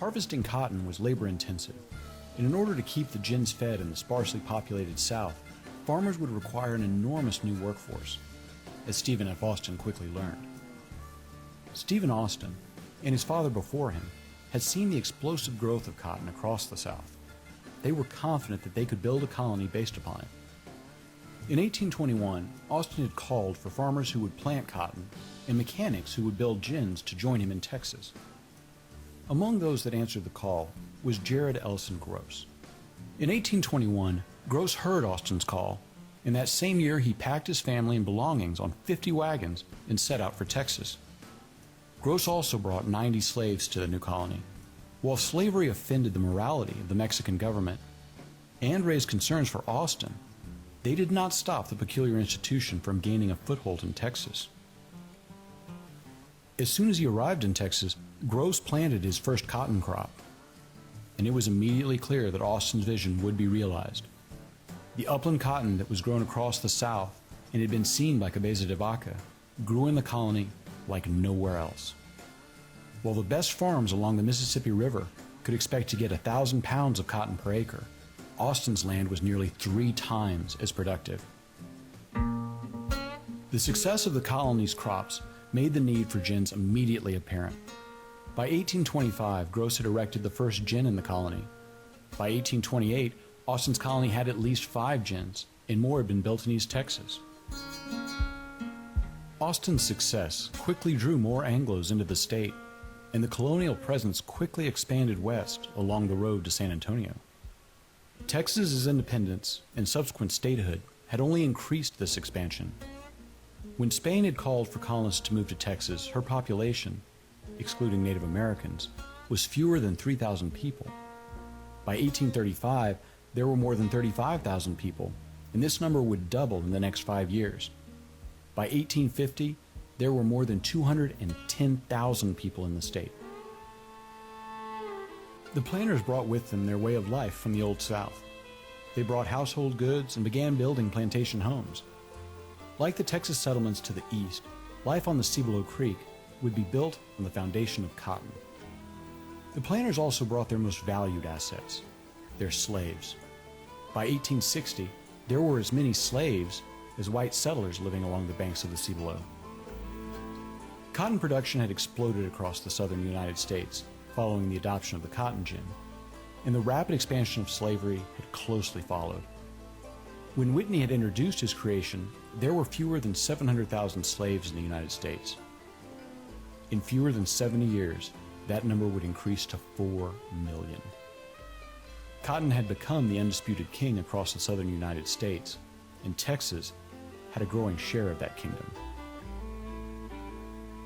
Harvesting cotton was labor-intensive, and in order to keep the gins fed in the sparsely populated South, farmers would require an enormous new workforce, as Stephen F. Austin quickly learned. Stephen Austin, and his father before him, had seen the explosive growth of cotton across the South. They were confident that they could build a colony based upon it. In 1821, Austin had called for farmers who would plant cotton and mechanics who would build gins to join him in Texas. Among those that answered the call was Jared Ellison Gross. In 1821, Gross heard Austin's call, and that same year he packed his family and belongings on 50 wagons and set out for Texas. Gross also brought 90 slaves to the new colony. While slavery offended the morality of the Mexican government and raised concerns for Austin, they did not stop the peculiar institution from gaining a foothold in Texas. As soon as he arrived in Texas, Gross planted his first cotton crop, and it was immediately clear that Austin's vision would be realized. The upland cotton that was grown across the South and had been seen by Cabeza de Vaca grew in the colony like nowhere else. While the best farms along the Mississippi River could expect to get 1,000 pounds of cotton per acre, Austin's land was nearly 3 times as productive. The success of the colony's crops made the need for gins immediately apparent. By 1825, Gross had erected the first gin in the colony. By 1828, Austin's colony had at least 5 gins, and more had been built in East Texas. Austin's success quickly drew more Anglos into the state, and the colonial presence quickly expanded west along the road to San Antonio. Texas's independence and subsequent statehood had only increased this expansion. When Spain had called for colonists to move to Texas, her population, excluding Native Americans, was fewer than 3,000 people. By 1835, there were more than 35,000 people, and this number would double in the next 5 years. By 1850, there were more than 210,000 people in the state. The planters brought with them their way of life from the Old South. They brought household goods and began building plantation homes. Like the Texas settlements to the east, life on the Cibolo Creek would be built on the foundation of cotton. The planters also brought their most valued assets, their slaves. By 1860, there were as many slaves as white settlers living along the banks of the Cibolo. Cotton production had exploded across the southern United States following the adoption of the cotton gin, and the rapid expansion of slavery had closely followed. When Whitney had introduced his creation, there were fewer than 700,000 slaves in the United States. In fewer than 70 years, that number would increase to 4 million. Cotton had become the undisputed king across the southern United States, and Texas had a growing share of that kingdom.